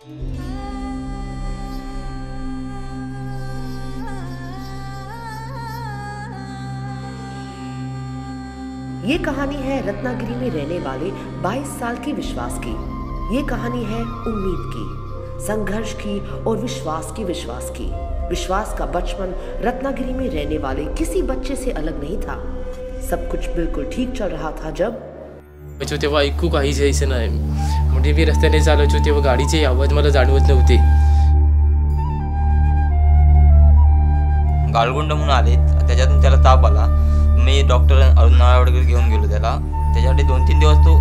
ये कहानी है रत्नागिरी में रहने वाले 22 साल के विश्वास की। ये कहानी है उम्मीद की, संघर्ष की और विश्वास की। विश्वास का बचपन रत्नागिरी में रहने वाले किसी बच्चे से अलग नहीं था। सब कुछ बिल्कुल ठीक चल रहा था जब तेव्हा ऐकू काहीच यायचं नाही। म्हणजे मी रस्त्याने चालवतो तेव्हा गाडीचे आवाज मला जाणवत नव्हते। गाळगुंड म्हणून आले, त्याच्यातून त्याला ताप आला। मी डॉक्टर अरुण नावाडकर घेऊन गेलो त्याला। त्याच्यासाठी 2-3 दिवस तो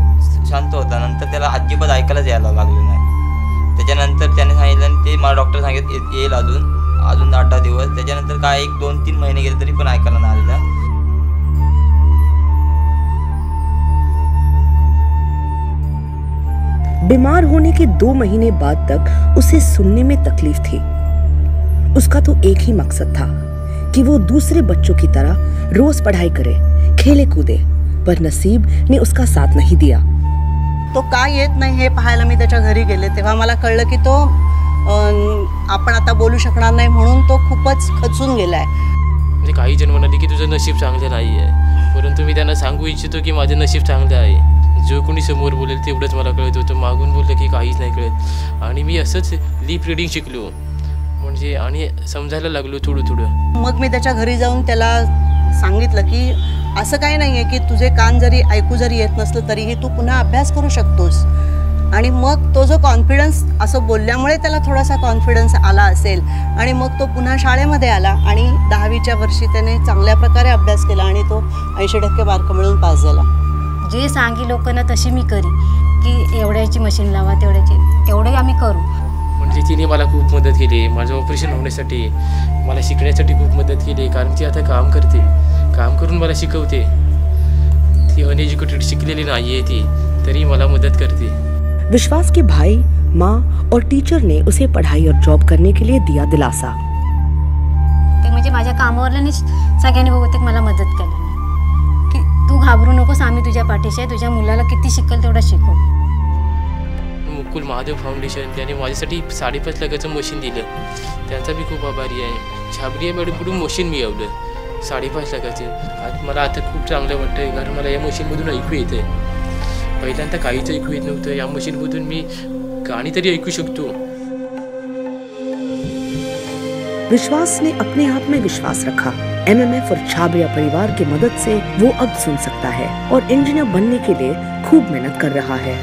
शांत होता। नंतर त्याला अजिबात ऐकायलाच यायला लागलं नाही। त्याच्यानंतर त्याने सांगितलं ते मला डॉक्टर सांगितलं येईल अजून 8-10 दिवस। त्याच्यानंतर काय 1-2-3 महिने गेले तरी पण ऐकायला नाही आलेला। बीमार होने के 2 महीने बाद तक उसे सुनने में तकलीफ थी। उसका तो एक ही मकसद था कि वो दूसरे बच्चों की तरह रोज पढ़ाई करे, खेले कूदे, पर नसीब ने उसका साथ नहीं दिया। तो का येत नाही हे पाहायला मी त्याच्या घरी गेले तेव्हा मला कळलं की तो आपण आता बोलू शकणार नाही म्हणून तो खूपच खचून गेलाय। म्हणजे काही जण म्हणाले की तुझं नशीब चांगलं नाही आहे, परंतु मी त्यांना सांगू इच्छितो की माझं नशीब चांगलं आहे। जो कोणी समोर बोलेल तेवढंच मला कळत होतं, मागून बोललं की काहीच नाही कळत। आणि मी असंच लिप रीडिंग शिकलो, म्हणजे आणि समजायला लागलो थोडं। मग मी त्याच्या घरी जाऊन त्याला सांगितलं की असं काही नाही आहे की तुझे कान जरी ऐकू जरी येत नसलं तरीही तू पुन्हा अभ्यास करू शकतोस। आणि मग तो जो कॉन्फिडन्स असं बोलल्यामुळे त्याला थोडासा कॉन्फिडन्स आला असेल आणि मग तो पुन्हा शाळेमध्ये आला आणि 10वीच्या वर्षी त्याने चांगल्या प्रकारे अभ्यास केला आणि तो 80% मार्क मिळवून पास झाला। जे सांगी लोकांना तशी मी करी की एवढ्याची मशीन लावा तेवढे आम्ही करू। म्हणजे तिने मला खूप मदत केली, माझं ऑपरेशन होण्यासाठी, मला शिकण्यासाठी खूप मदत केली। कारण ती आता काम करून मला शिकवते। ती अनएज्युकेटेड शिकलेली नाही आहे ती, तरी मला मदत करते। विश्वास के भाई, माँ और टीचर ने उसे पढ़ाई और जॉब करने के लिए दिया दिलासा। ते म्हणजे माझ्या कामावरल्यानेच सगळ्यांनी बहुतेक मला मदत केली की तू घाबरू नकोस, आम्ही तुझ्या पाठीशी आहे, तुझ्या मुलाला किती शिकल तेवढा शिकव। मुकुल महादेव फाउंडेशन त्याने माझ्यासाठी 5.5 लाखाचं मशीन दिलं, त्यांचा मी खूप आभारी आहे। छाबरिया मॅडमकडून मशीन मिळवलं 5.5 लाखाचं। मला आता खूप चांगलं वाटतंय, कारण मला या मशीनमधून ऐकू येते। पहिल्यांदा काहीच ऐकू येत नव्हतं, या मशीनमधून मी गाणी तरी ऐकू शकतो। विश्वास ने अपने आप में विश्वास रखा। MMF और छाबरिया परिवार की मदद से वो अब सुन सकता है और इंजीनियर बनने के लिए खूब मेहनत कर रहा है।